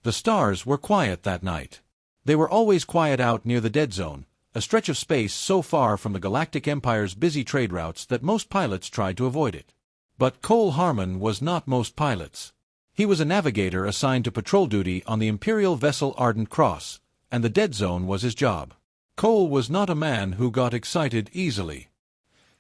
The stars were quiet that night. They were always quiet out near the dead zone, a stretch of space so far from the Galactic Empire's busy trade routes that most pilots tried to avoid it. But Cole Harmon was not most pilots. He was a navigator assigned to patrol duty on the Imperial vessel Ardent Cross, and the dead zone was his job. Cole was not a man who got excited easily.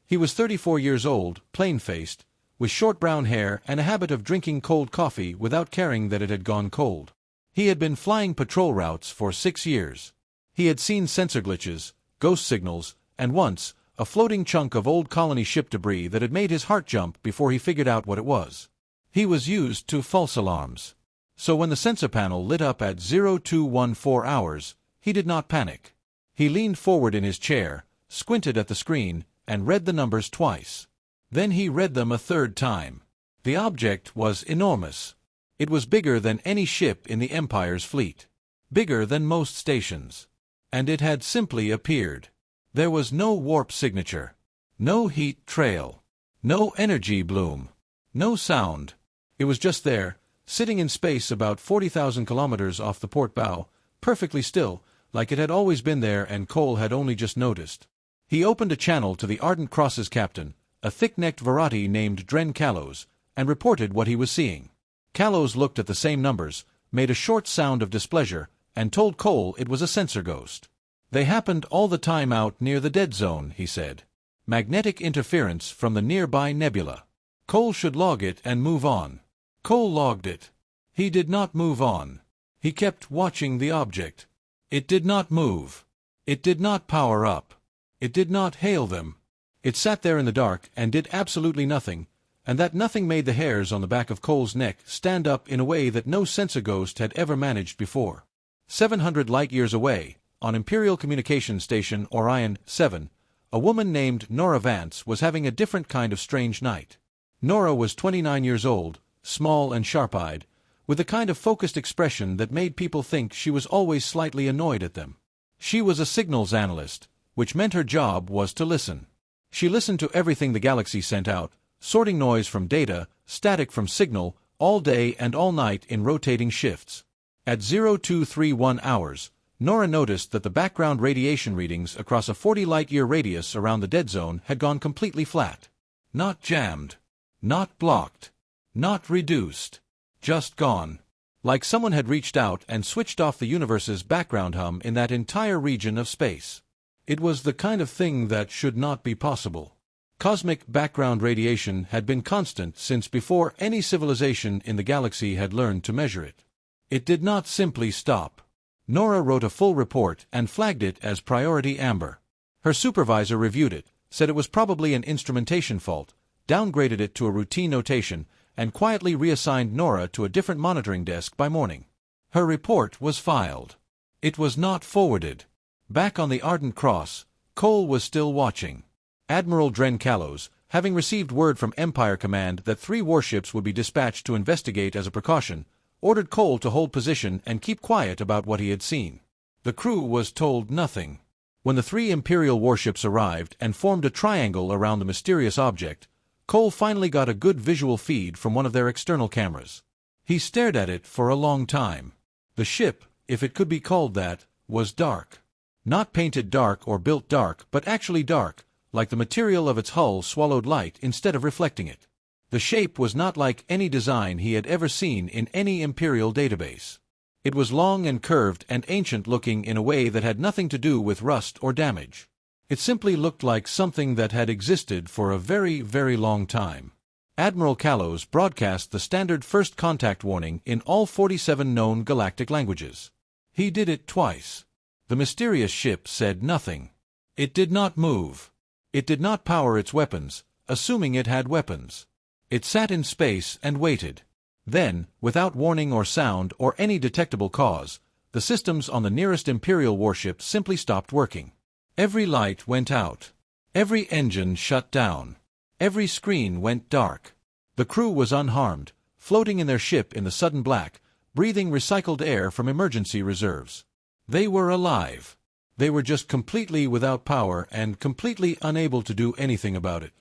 He was 34 years old, plain-faced, with short brown hair and a habit of drinking cold coffee without caring that it had gone cold. He had been flying patrol routes for 6 years. He had seen sensor glitches, ghost signals, and once, a floating chunk of old colony ship debris that had made his heart jump before he figured out what it was. He was used to false alarms. So when the sensor panel lit up at 0214 hours, he did not panic. He leaned forward in his chair, squinted at the screen, and read the numbers twice. Then he read them a third time. The object was enormous. It was bigger than any ship in the Empire's fleet. Bigger than most stations. And it had simply appeared. There was no warp signature. No heat trail. No energy bloom. No sound. It was just there, sitting in space about 40,000 kilometers off the port bow, perfectly still, like it had always been there and Cole had only just noticed. He opened a channel to the Ardent Cross's captain, a thick-necked Virati named Dren Kalos, and reported what he was seeing. Kalos looked at the same numbers, made a short sound of displeasure, and told Cole it was a sensor ghost. They happened all the time out near the dead zone, he said. Magnetic interference from the nearby nebula. Cole should log it and move on. Cole logged it. He did not move on. He kept watching the object. It did not move. It did not power up. It did not hail them. It sat there in the dark and did absolutely nothing, and that nothing made the hairs on the back of Cole's neck stand up in a way that no sensor ghost had ever managed before. 700 light-years away, on Imperial Communications Station Orion 7, a woman named Nora Vance was having a different kind of strange night. Nora was 29 years old, small and sharp-eyed, with the kind of focused expression that made people think she was always slightly annoyed at them. She was a signals analyst, which meant her job was to listen. She listened to everything the galaxy sent out, sorting noise from data, static from signal, all day and all night in rotating shifts. At 0231 hours, Nora noticed that the background radiation readings across a 40 light-year radius around the dead zone had gone completely flat. Not jammed. Not blocked. Not reduced. Just gone. Like someone had reached out and switched off the universe's background hum in that entire region of space. It was the kind of thing that should not be possible. Cosmic background radiation had been constant since before any civilization in the galaxy had learned to measure it. It did not simply stop. Nora wrote a full report and flagged it as Priority Amber. Her supervisor reviewed it, said it was probably an instrumentation fault, downgraded it to a routine notation, and quietly reassigned Nora to a different monitoring desk by morning. Her report was filed. It was not forwarded. Back on the Ardent Cross, Cole was still watching. Admiral Dren Kalos, having received word from Empire Command that 3 warships would be dispatched to investigate as a precaution, ordered Cole to hold position and keep quiet about what he had seen. The crew was told nothing. When the 3 Imperial warships arrived and formed a triangle around the mysterious object, Cole finally got a good visual feed from one of their external cameras. He stared at it for a long time. The ship, if it could be called that, was dark. Not painted dark or built dark, but actually dark, like the material of its hull swallowed light instead of reflecting it. The shape was not like any design he had ever seen in any Imperial database. It was long and curved and ancient-looking in a way that had nothing to do with rust or damage. It simply looked like something that had existed for a very, very long time. Admiral Kalos broadcast the standard first contact warning in all 47 known galactic languages. He did it twice. The mysterious ship said nothing. It did not move. It did not power its weapons, assuming it had weapons. It sat in space and waited. Then, without warning or sound or any detectable cause, the systems on the nearest Imperial warship simply stopped working. Every light went out. Every engine shut down. Every screen went dark. The crew was unharmed, floating in their ship in the sudden black, breathing recycled air from emergency reserves. They were alive. They were just completely without power and completely unable to do anything about it.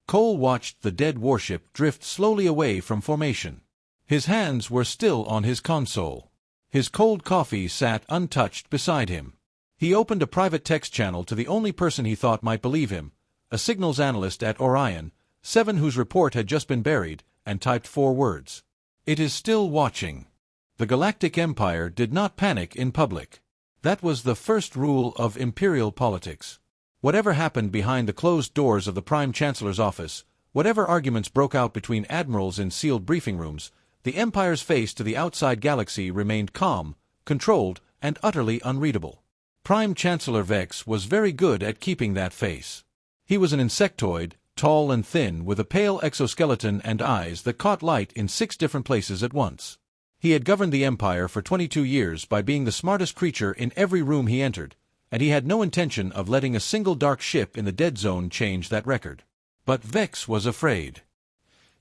Cole watched the dead warship drift slowly away from formation. His hands were still on his console. His cold coffee sat untouched beside him. He opened a private text channel to the only person he thought might believe him, a signals analyst at Orion 7 whose report had just been buried, and typed 4 words. It is still watching. The Galactic Empire did not panic in public. That was the first rule of imperial politics. Whatever happened behind the closed doors of the Prime Chancellor's office, whatever arguments broke out between admirals in sealed briefing rooms, the Empire's face to the outside galaxy remained calm, controlled, and utterly unreadable. Prime Chancellor Vex was very good at keeping that face. He was an insectoid, tall and thin, with a pale exoskeleton and eyes that caught light in 6 different places at once. He had governed the Empire for 22 years by being the smartest creature in every room he entered, and he had no intention of letting a single dark ship in the dead zone change that record. But Vex was afraid.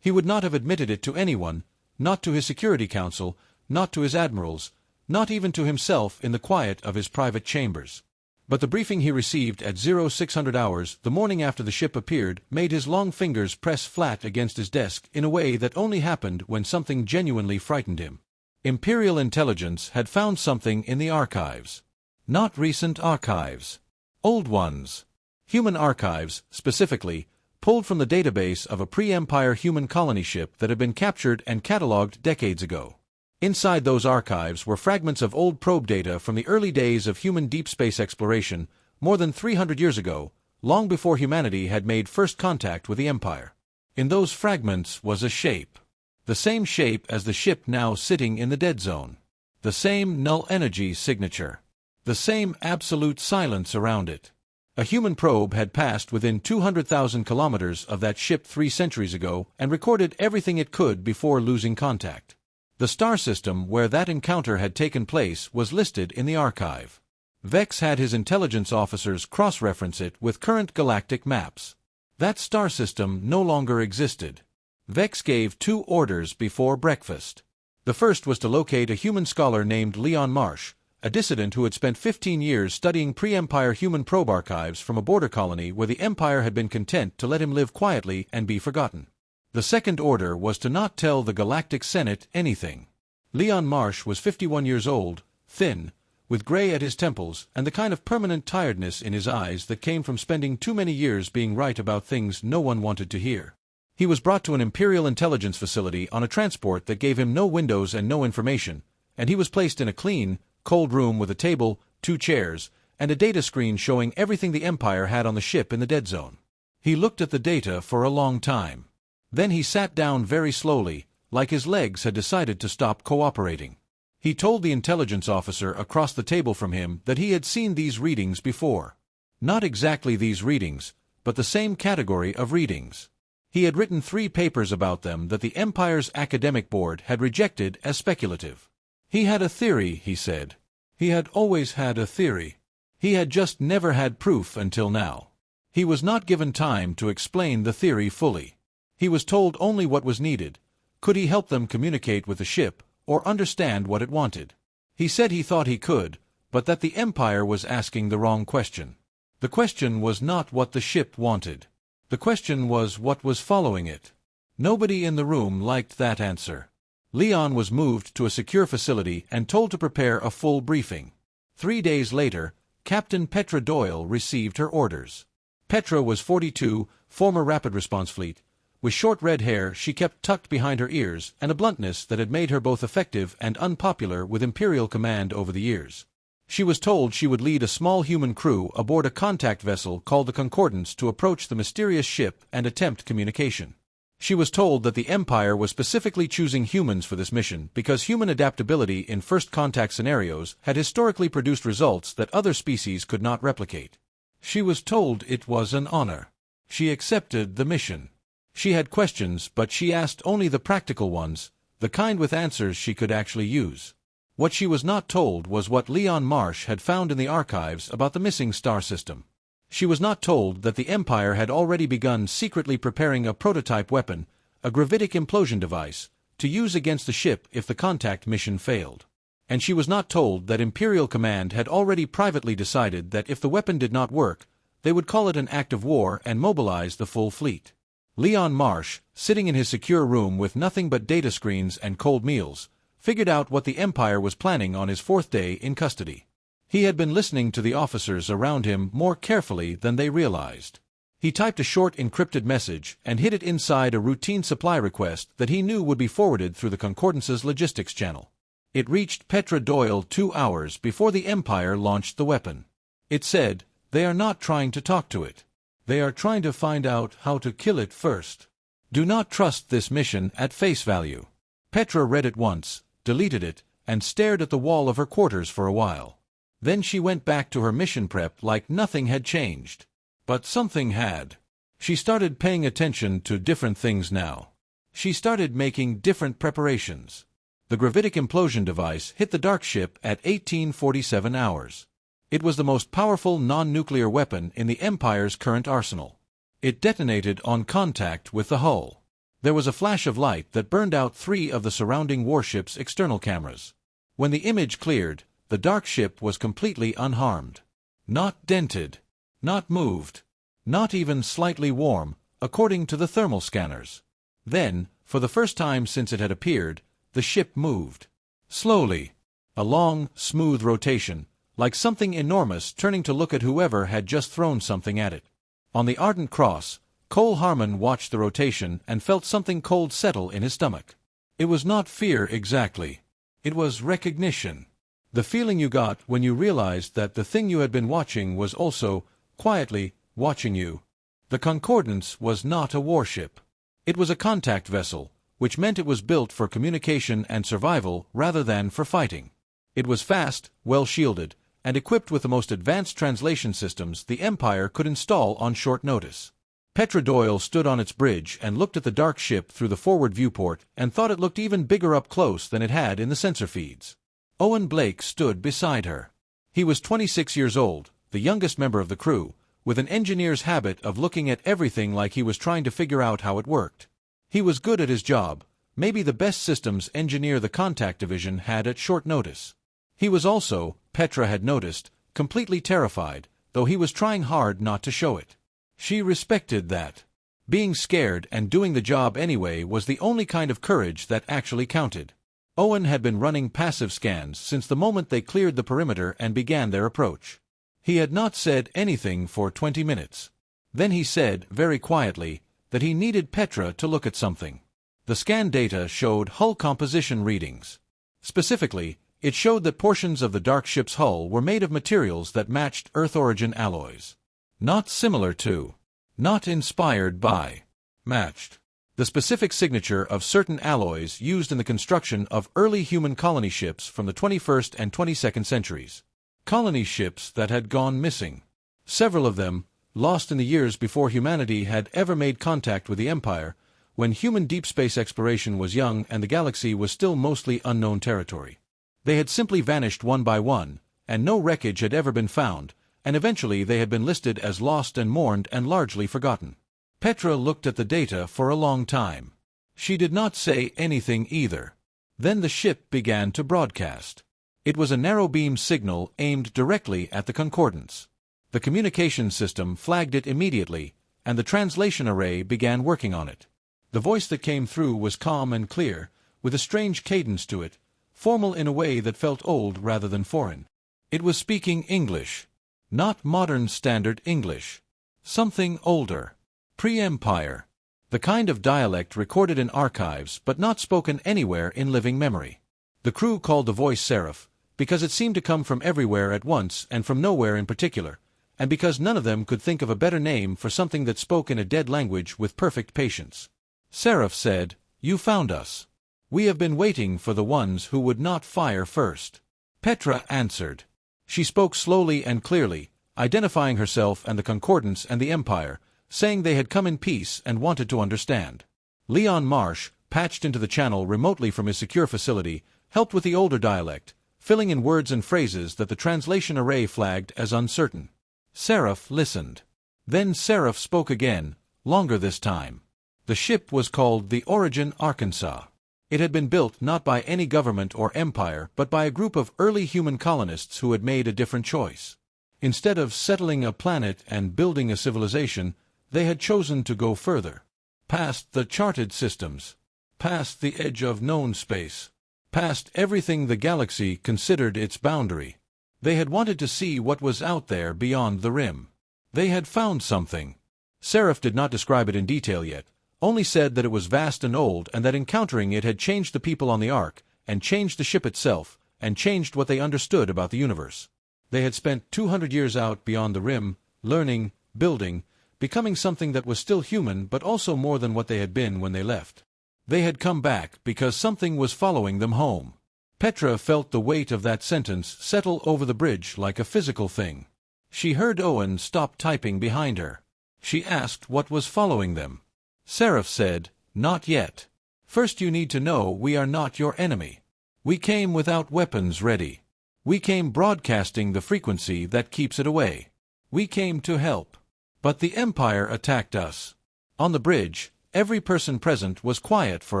He would not have admitted it to anyone, not to his Security Council, not to his admirals, not even to himself in the quiet of his private chambers. But the briefing he received at 0600 hours the morning after the ship appeared made his long fingers press flat against his desk in a way that only happened when something genuinely frightened him. Imperial intelligence had found something in the archives. Not recent archives. Old ones. Human archives, specifically, pulled from the database of a pre-Empire human colony ship that had been captured and catalogued decades ago. Inside those archives were fragments of old probe data from the early days of human deep space exploration, more than 300 years ago, long before humanity had made first contact with the Empire. In those fragments was a shape. The same shape as the ship now sitting in the dead zone. The same null energy signature. The same absolute silence around it. A human probe had passed within 200,000 kilometers of that ship 3 centuries ago and recorded everything it could before losing contact. The star system where that encounter had taken place was listed in the archive. Vex had his intelligence officers cross-reference it with current galactic maps. That star system no longer existed. Vex gave 2 orders before breakfast. The first was to locate a human scholar named Leon Marsh, a dissident who had spent 15 years studying pre-Empire human probe archives from a border colony where the Empire had been content to let him live quietly and be forgotten. The second order was to not tell the Galactic Senate anything. Leon Marsh was 51 years old, thin, with gray at his temples and the kind of permanent tiredness in his eyes that came from spending too many years being right about things no one wanted to hear. He was brought to an Imperial intelligence facility on a transport that gave him no windows and no information, and he was placed in a clean, cold room with a table, 2 chairs, and a data screen showing everything the Empire had on the ship in the dead zone. He looked at the data for a long time. Then he sat down very slowly, like his legs had decided to stop cooperating. He told the intelligence officer across the table from him that he had seen these readings before. Not exactly these readings, but the same category of readings. He had written 3 papers about them that the Empire's academic board had rejected as speculative. He had a theory, he said. He had always had a theory. He had just never had proof until now. He was not given time to explain the theory fully. He was told only what was needed. Could he help them communicate with the ship, or understand what it wanted? He said he thought he could, but that the Empire was asking the wrong question. The question was not what the ship wanted. The question was what was following it. Nobody in the room liked that answer. Leon was moved to a secure facility and told to prepare a full briefing. 3 days later, Captain Petra Doyle received her orders. Petra was 42, former Rapid Response Fleet. With short red hair she kept tucked behind her ears and a bluntness that had made her both effective and unpopular with Imperial command over the years. She was told she would lead a small human crew aboard a contact vessel called the Concordance to approach the mysterious ship and attempt communication. She was told that the Empire was specifically choosing humans for this mission because human adaptability in first contact scenarios had historically produced results that other species could not replicate. She was told it was an honor. She accepted the mission. She had questions, but she asked only the practical ones, the kind with answers she could actually use. What she was not told was what Leon Marsh had found in the archives about the missing star system. She was not told that the Empire had already begun secretly preparing a prototype weapon, a gravitic implosion device, to use against the ship if the contact mission failed. And she was not told that Imperial Command had already privately decided that if the weapon did not work, they would call it an act of war and mobilize the full fleet. Leon Marsh, sitting in his secure room with nothing but data screens and cold meals, figured out what the Empire was planning on his 4th day in custody. He had been listening to the officers around him more carefully than they realized. He typed a short encrypted message and hid it inside a routine supply request that he knew would be forwarded through the Concordance's logistics channel. It reached Petra Doyle 2 hours before the Empire launched the weapon. It said, "They are not trying to talk to it. They are trying to find out how to kill it first. Do not trust this mission at face value." Petra read it once, deleted it, and stared at the wall of her quarters for a while. Then she went back to her mission prep like nothing had changed. But something had. She started paying attention to different things now. She started making different preparations. The gravitic implosion device hit the dark ship at 1847 hours. It was the most powerful non-nuclear weapon in the Empire's current arsenal. It detonated on contact with the hull. There was a flash of light that burned out 3 of the surrounding warship's external cameras. When the image cleared, the dark ship was completely unharmed. Not dented. Not moved. Not even slightly warm, according to the thermal scanners. Then, for the first time since it had appeared, the ship moved. Slowly. A long, smooth rotation, like something enormous turning to look at whoever had just thrown something at it. On the Ardent Cross, Cole Harmon watched the rotation and felt something cold settle in his stomach. It was not fear exactly. It was recognition. The feeling you got when you realized that the thing you had been watching was also, quietly, watching you. The Concordance was not a warship. It was a contact vessel, which meant it was built for communication and survival rather than for fighting. It was fast, well-shielded, and equipped with the most advanced translation systems the Empire could install on short notice. Petra Doyle stood on its bridge and looked at the dark ship through the forward viewport and thought it looked even bigger up close than it had in the sensor feeds. Owen Blake stood beside her. He was 26 years old, the youngest member of the crew, with an engineer's habit of looking at everything like he was trying to figure out how it worked. He was good at his job, maybe the best systems engineer the contact division had at short notice. He was also, Petra had noticed, completely terrified, though he was trying hard not to show it. She respected that. Being scared and doing the job anyway was the only kind of courage that actually counted. Owen had been running passive scans since the moment they cleared the perimeter and began their approach. He had not said anything for 20 minutes. Then he said, very quietly, that he needed Petra to look at something. The scan data showed hull composition readings. Specifically, it showed that portions of the dark ship's hull were made of materials that matched Earth-origin alloys. Not similar to, not inspired by, matched. The specific signature of certain alloys used in the construction of early human colony ships from the 21st and 22nd centuries. Colony ships that had gone missing. Several of them, lost in the years before humanity had ever made contact with the Empire, when human deep space exploration was young and the galaxy was still mostly unknown territory. They had simply vanished one by one, and no wreckage had ever been found, and eventually they had been listed as lost and mourned and largely forgotten. Petra looked at the data for a long time. She did not say anything either. Then the ship began to broadcast. It was a narrow-beam signal aimed directly at the Concordance. The communication system flagged it immediately, and the translation array began working on it. The voice that came through was calm and clear, with a strange cadence to it, formal in a way that felt old rather than foreign. It was speaking English. Not modern standard English. Something older. Pre-Empire. The kind of dialect recorded in archives but not spoken anywhere in living memory. The crew called the voice Seraph, because it seemed to come from everywhere at once and from nowhere in particular, and because none of them could think of a better name for something that spoke in a dead language with perfect patience. Seraph said, "You found us. We have been waiting for the ones who would not fire first." Petra answered. She spoke slowly and clearly, identifying herself and the Concordance and the Empire, saying they had come in peace and wanted to understand. Leon Marsh, patched into the channel remotely from his secure facility, helped with the older dialect, filling in words and phrases that the translation array flagged as uncertain. Seraph listened. Then Seraph spoke again, longer this time. The ship was called the Origin Arkansas. It had been built not by any government or empire but by a group of early human colonists who had made a different choice. Instead of settling a planet and building a civilization, they had chosen to go further. Past the charted systems. Past the edge of known space. past everything the galaxy considered its boundary. They had wanted to see what was out there beyond the rim. They had found something. Seraph did not describe it in detail yet, only said that it was vast and old and that encountering it had changed the people on the Ark, and changed the ship itself, and changed what they understood about the universe. They had spent 200 years out beyond the rim, learning, building, becoming something that was still human but also more than what they had been when they left. They had come back because something was following them home. Petra felt the weight of that sentence settle over the bridge like a physical thing. She heard Owen stop typing behind her. She asked what was following them. Seraph said, "Not yet. First you need to know we are not your enemy. We came without weapons ready. We came broadcasting the frequency that keeps it away. We came to help. But the Empire attacked us." On the bridge, every person present was quiet for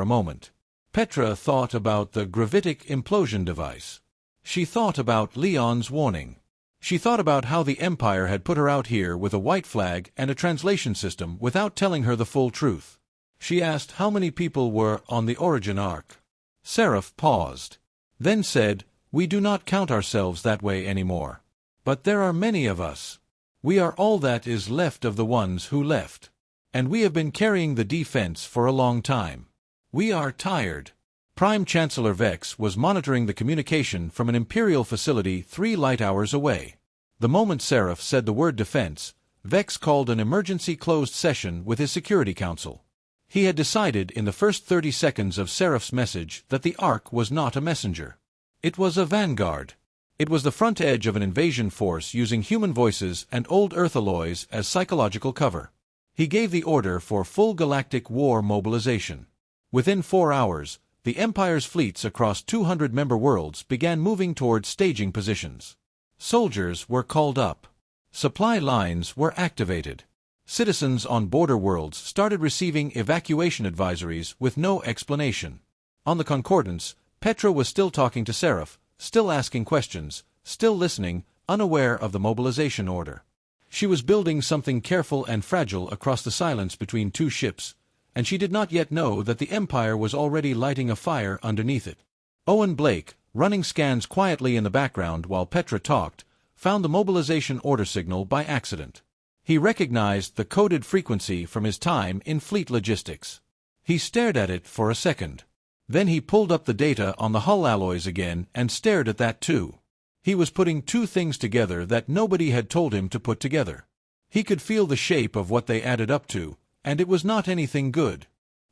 a moment. Petra thought about the gravitic implosion device. She thought about Leon's warning. She thought about how the Empire had put her out here with a white flag and a translation system without telling her the full truth. She asked how many people were on the Origin Ark. Seraph paused, then said, "We do not count ourselves that way anymore. But there are many of us. We are all that is left of the ones who left. And we have been carrying the defense for a long time. We are tired." Prime Chancellor Vex was monitoring the communication from an Imperial facility 3 light hours away. The moment Seraph said the word defense, Vex called an emergency closed session with his Security Council. He had decided in the first 30 seconds of Seraph's message that the Ark was not a messenger. It was a vanguard. It was the front edge of an invasion force using human voices and old Earth alloys as psychological cover. He gave the order for full Galactic War mobilization. Within 4 hours, the Empire's fleets across 200 member worlds began moving toward staging positions. Soldiers were called up. Supply lines were activated. Citizens on border worlds started receiving evacuation advisories with no explanation. On the Concordance, Petra was still talking to Seraph, still asking questions, still listening, unaware of the mobilization order. She was building something careful and fragile across the silence between 2 ships, and she did not yet know that the Empire was already lighting a fire underneath it. Owen Blake, running scans quietly in the background while Petra talked, found the mobilization order signal by accident. He recognized the coded frequency from his time in fleet logistics. He stared at it for a second. Then he pulled up the data on the hull alloys again and stared at that too. He was putting 2 things together that nobody had told him to put together. He could feel the shape of what they added up to, and it was not anything good.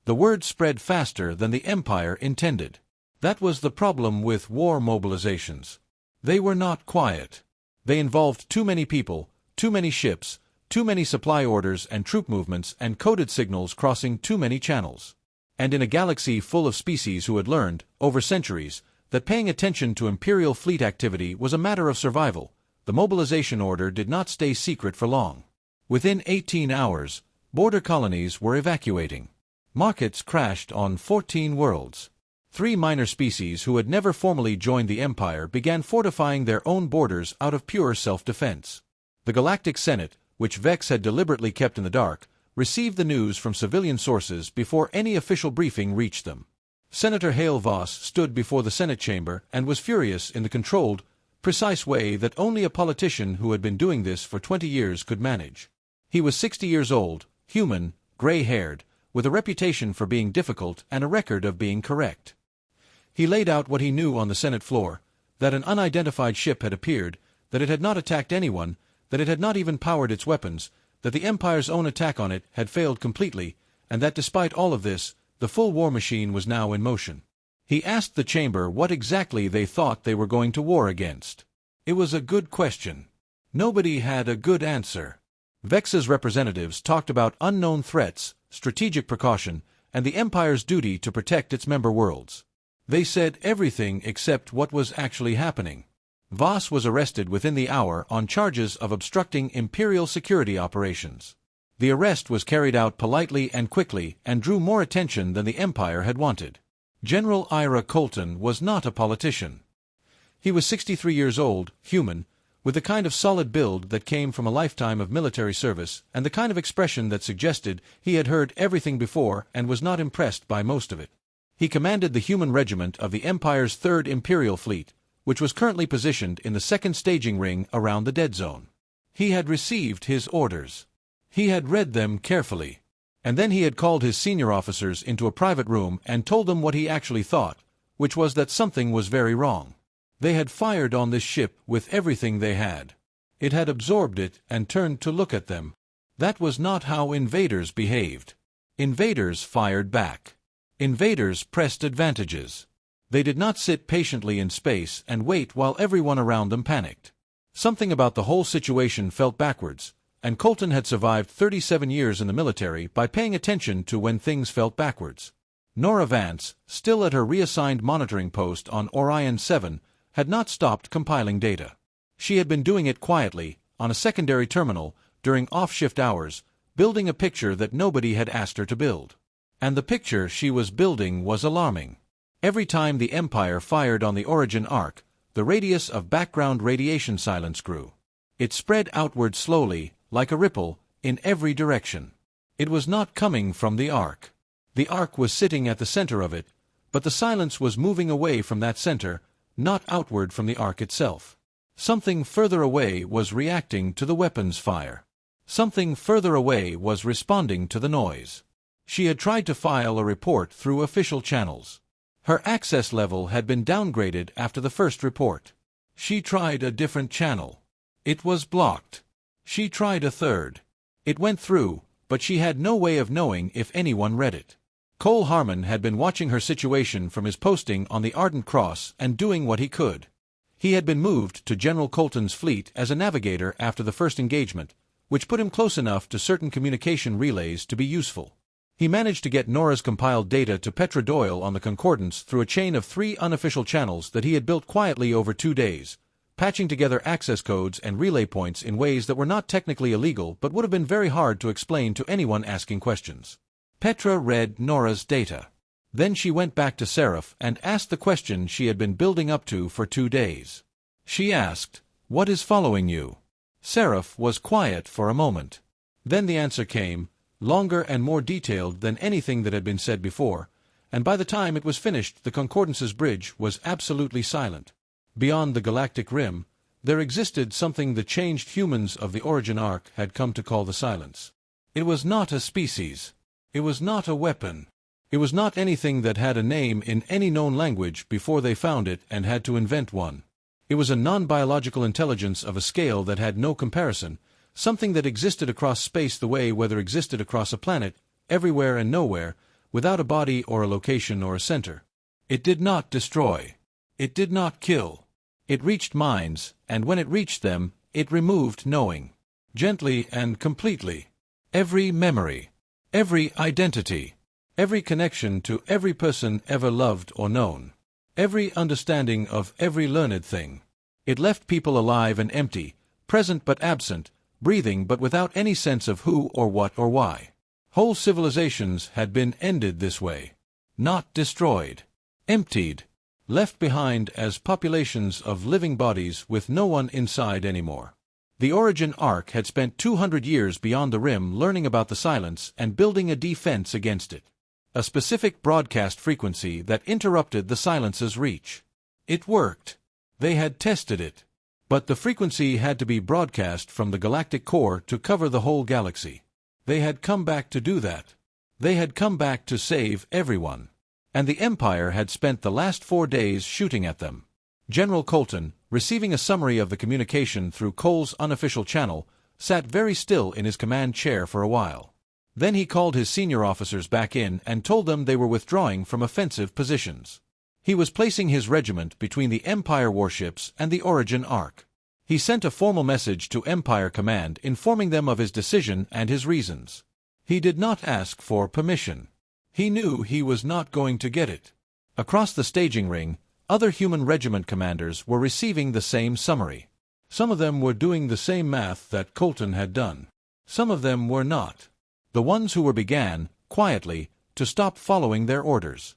The word spread faster than the Empire intended. That was the problem with war mobilizations. They were not quiet. They involved too many people, too many ships, too many supply orders and troop movements and coded signals crossing too many channels. And in a galaxy full of species who had learned, over centuries, that paying attention to Imperial fleet activity was a matter of survival, the mobilization order did not stay secret for long. Within 18 hours, border colonies were evacuating. Markets crashed on 14 worlds. 3 minor species who had never formally joined the Empire began fortifying their own borders out of pure self-defense. The Galactic Senate, which Vex had deliberately kept in the dark, received the news from civilian sources before any official briefing reached them. Senator Hale Voss stood before the Senate chamber and was furious in the controlled, precise way that only a politician who had been doing this for 20 years could manage. He was 60 years old, human, gray-haired, with a reputation for being difficult and a record of being correct. He laid out what he knew on the Senate floor, that an unidentified ship had appeared, that it had not attacked anyone, that it had not even powered its weapons, that the Empire's own attack on it had failed completely, and that despite all of this, the full war machine was now in motion. He asked the chamber what exactly they thought they were going to war against. It was a good question. Nobody had a good answer. Vex's representatives talked about unknown threats, strategic precaution, and the Empire's duty to protect its member worlds. They said everything except what was actually happening. Voss was arrested within the hour on charges of obstructing Imperial security operations. The arrest was carried out politely and quickly and drew more attention than the Empire had wanted. General Ira Colton was not a politician. He was 63 years old, human, with the kind of solid build that came from a lifetime of military service and the kind of expression that suggested he had heard everything before and was not impressed by most of it. He commanded the human regiment of the Empire's 3rd Imperial Fleet, which was currently positioned in the 2nd staging ring around the dead zone. He had received his orders. He had read them carefully. And then he had called his senior officers into a private room and told them what he actually thought, which was that something was very wrong. They had fired on this ship with everything they had. It had absorbed it and turned to look at them. That was not how invaders behaved. Invaders fired back. Invaders pressed advantages. They did not sit patiently in space and wait while everyone around them panicked. Something about the whole situation felt backwards, and Colton had survived 37 years in the military by paying attention to when things felt backwards. Nora Vance, still at her reassigned monitoring post on Orion 7, had not stopped compiling data. She had been doing it quietly, on a secondary terminal, during off-shift hours, building a picture that nobody had asked her to build. And the picture she was building was alarming. Every time the Empire fired on the origin arc, the radius of background radiation silence grew. It spread outward slowly, like a ripple, in every direction. It was not coming from the arc. The arc was sitting at the center of it, but the silence was moving away from that center, not outward from the arc itself. Something further away was reacting to the weapon's fire. Something further away was responding to the noise. She had tried to file a report through official channels. Her access level had been downgraded after the first report. She tried a different channel. It was blocked. She tried a third. It went through, but she had no way of knowing if anyone read it. Cole Harmon had been watching her situation from his posting on the Ardent Cross and doing what he could. He had been moved to General Colton's fleet as a navigator after the first engagement, which put him close enough to certain communication relays to be useful. He managed to get Nora's compiled data to Petra Doyle on the Concordance through a chain of 3 unofficial channels that he had built quietly over 2 days, patching together access codes and relay points in ways that were not technically illegal but would have been very hard to explain to anyone asking questions. Petra read Nora's data. Then she went back to Seraph and asked the question she had been building up to for 2 days. She asked, "What is following you?" Seraph was quiet for a moment. Then the answer came, longer and more detailed than anything that had been said before, and by the time it was finished the Concordance's bridge was absolutely silent. Beyond the galactic rim, there existed something the changed humans of the origin arc had come to call the silence. It was not a species. It was not a weapon. It was not anything that had a name in any known language before they found it and had to invent one. It was a non-biological intelligence of a scale that had no comparison, something that existed across space the way weather existed across a planet, everywhere and nowhere, without a body or a location or a center. It did not destroy. It did not kill. It reached minds, and when it reached them, it removed knowing. Gently and completely. Every memory. Every identity. Every connection to every person ever loved or known. Every understanding of every learned thing. It left people alive and empty, present but absent, breathing but without any sense of who or what or why. Whole civilizations had been ended this way. Not destroyed. Emptied. Left behind as populations of living bodies with no one inside anymore. The origin arc had spent 200 years beyond the rim learning about the silence and building a defense against it. A specific broadcast frequency that interrupted the silence's reach. It worked. They had tested it. But the frequency had to be broadcast from the galactic core to cover the whole galaxy. They had come back to do that. They had come back to save everyone. And the Empire had spent the last 4 days shooting at them. General Colton, receiving a summary of the communication through Cole's unofficial channel, sat very still in his command chair for a while. Then he called his senior officers back in and told them they were withdrawing from offensive positions. He was placing his regiment between the Empire warships and the origin arc. He sent a formal message to Empire Command informing them of his decision and his reasons. He did not ask for permission. He knew he was not going to get it. Across the staging ring, other human regiment commanders were receiving the same summary. Some of them were doing the same math that Colton had done. Some of them were not. The ones who were began, quietly, to stop following their orders.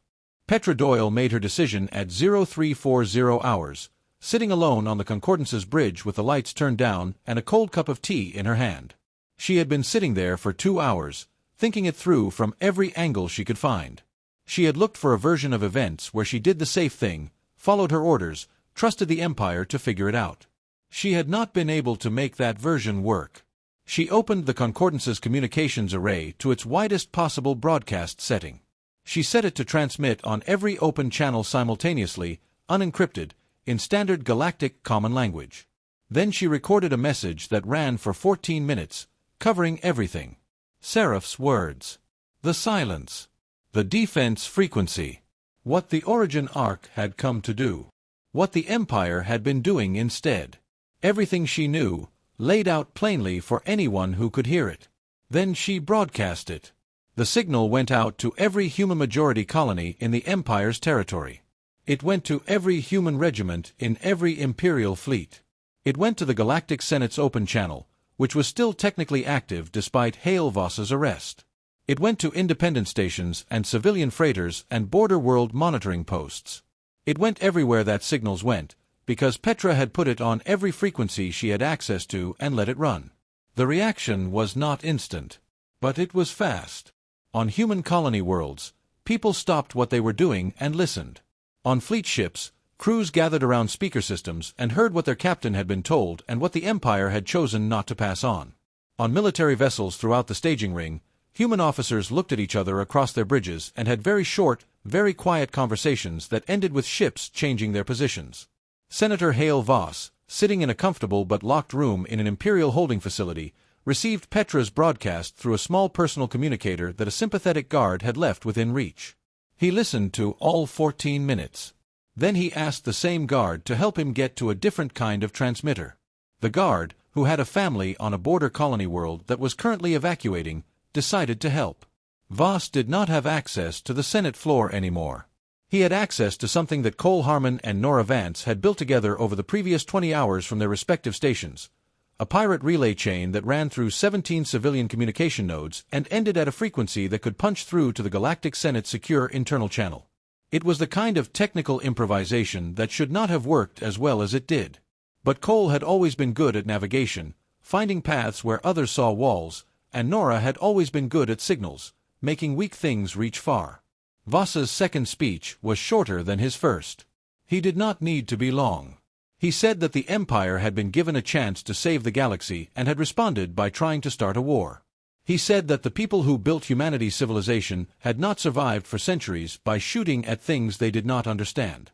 Petra Doyle made her decision at 0340 hours, sitting alone on the Concordance's bridge with the lights turned down and a cold cup of tea in her hand. She had been sitting there for 2 hours, thinking it through from every angle she could find. She had looked for a version of events where she did the safe thing, followed her orders, trusted the Empire to figure it out. She had not been able to make that version work. She opened the Concordance's communications array to its widest possible broadcast setting. She set it to transmit on every open channel simultaneously, unencrypted, in standard galactic common language. Then she recorded a message that ran for 14 minutes, covering everything. Seraph's words. The silence. The defense frequency. What the origin arc had come to do. What the Empire had been doing instead. Everything she knew, laid out plainly for anyone who could hear it. Then she broadcast it. The signal went out to every human majority colony in the Empire's territory. It went to every human regiment in every Imperial fleet. It went to the Galactic Senate's open channel, which was still technically active despite Hale Voss's arrest. It went to independent stations and civilian freighters and border world monitoring posts. It went everywhere that signals went, because Petra had put it on every frequency she had access to and let it run. The reaction was not instant, but it was fast. On human colony worlds, people stopped what they were doing and listened. On fleet ships, crews gathered around speaker systems and heard what their captain had been told and what the Empire had chosen not to pass on. On military vessels throughout the staging ring, human officers looked at each other across their bridges and had very short, very quiet conversations that ended with ships changing their positions. Senator Hale Voss, sitting in a comfortable but locked room in an Imperial holding facility, received Petra's broadcast through a small personal communicator that a sympathetic guard had left within reach. He listened to all 14 minutes. Then he asked the same guard to help him get to a different kind of transmitter. The guard, who had a family on a border colony world that was currently evacuating, decided to help. Voss did not have access to the Senate floor anymore. He had access to something that Cole Harmon and Nora Vance had built together over the previous 20 hours from their respective stations, a pirate relay chain that ran through 17 civilian communication nodes and ended at a frequency that could punch through to the Galactic Senate's secure internal channel. It was the kind of technical improvisation that should not have worked as well as it did. But Cole had always been good at navigation, finding paths where others saw walls, and Nora had always been good at signals, making weak things reach far. Voss's second speech was shorter than his first. He did not need to be long. He said that the Empire had been given a chance to save the galaxy and had responded by trying to start a war. He said that the people who built humanity's civilization had not survived for centuries by shooting at things they did not understand.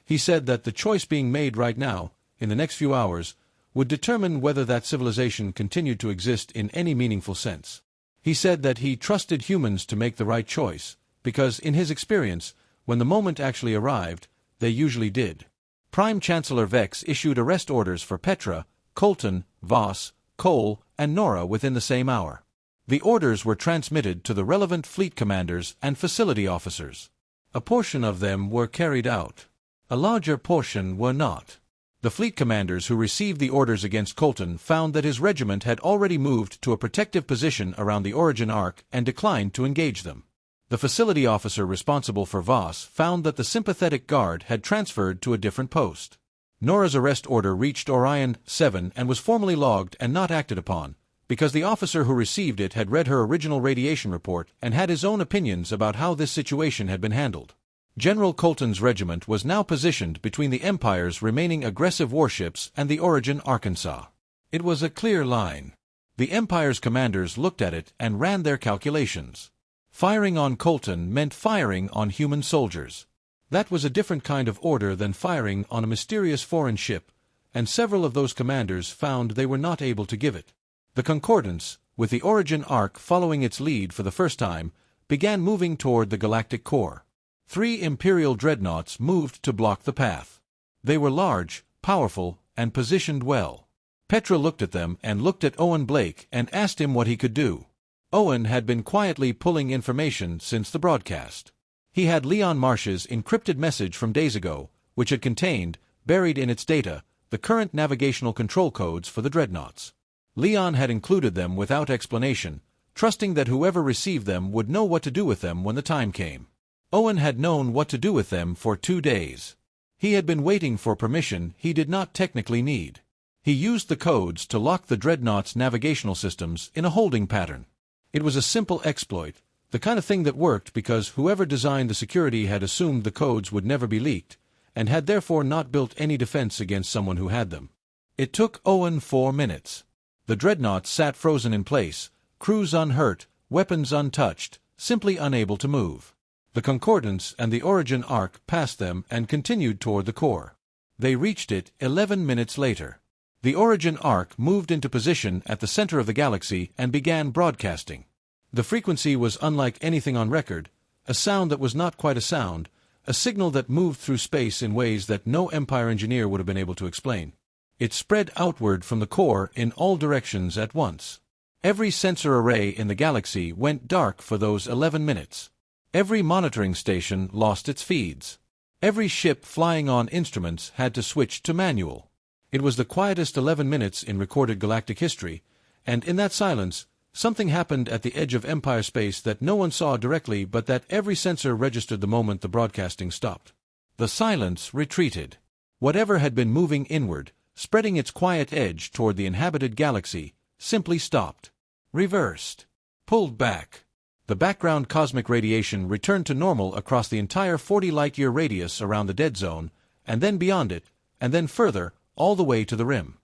He said that the choice being made right now, in the next few hours, would determine whether that civilization continued to exist in any meaningful sense. He said that he trusted humans to make the right choice, because in his experience, when the moment actually arrived, they usually did. Prime Chancellor Vex issued arrest orders for Petra, Colton, Voss, Cole, and Nora within the same hour. The orders were transmitted to the relevant fleet commanders and facility officers. A portion of them were carried out. A larger portion were not. The fleet commanders who received the orders against Colton found that his regiment had already moved to a protective position around the origin arc and declined to engage them. The facility officer responsible for Voss found that the sympathetic guard had transferred to a different post. Nora's arrest order reached Orion 7 and was formally logged and not acted upon, because the officer who received it had read her original radiation report and had his own opinions about how this situation had been handled. General Colton's regiment was now positioned between the Empire's remaining aggressive warships and the Origin Arkansas. It was a clear line. The Empire's commanders looked at it and ran their calculations. Firing on Colton meant firing on human soldiers. That was a different kind of order than firing on a mysterious foreign ship, and several of those commanders found they were not able to give it. The Concordance, with the Origin arc following its lead for the first time, began moving toward the galactic core. 3 Imperial dreadnoughts moved to block the path. They were large, powerful, and positioned well. Petra looked at them and looked at Owen Blake and asked him what he could do. Owen had been quietly pulling information since the broadcast. He had Leon Marsh's encrypted message from days ago, which had contained, buried in its data, the current navigational control codes for the dreadnoughts. Leon had included them without explanation, trusting that whoever received them would know what to do with them when the time came. Owen had known what to do with them for 2 days. He had been waiting for permission he did not technically need. He used the codes to lock the dreadnought's navigational systems in a holding pattern. It was a simple exploit The kind of thing that worked because whoever designed the security had assumed the codes would never be leaked, and had therefore not built any defense against someone who had them. It took Owen 4 minutes. The dreadnoughts sat frozen in place, crews unhurt, weapons untouched, simply unable to move. The Concordance and the Origin arc passed them and continued toward the core. They reached it 11 minutes later. The Origin arc moved into position at the center of the galaxy and began broadcasting. The frequency was unlike anything on record, a sound that was not quite a sound, a signal that moved through space in ways that no Empire engineer would have been able to explain. It spread outward from the core in all directions at once. Every sensor array in the galaxy went dark for those 11 minutes. Every monitoring station lost its feeds. Every ship flying on instruments had to switch to manual. It was the quietest 11 minutes in recorded galactic history, and in that silence, something happened at the edge of Empire space that no one saw directly but that every sensor registered the moment the broadcasting stopped. The silence retreated. Whatever had been moving inward, spreading its quiet edge toward the inhabited galaxy, simply stopped. Reversed. Pulled back. The background cosmic radiation returned to normal across the entire 40 light-year radius around the dead zone, and then beyond it, and then further, all the way to the rim.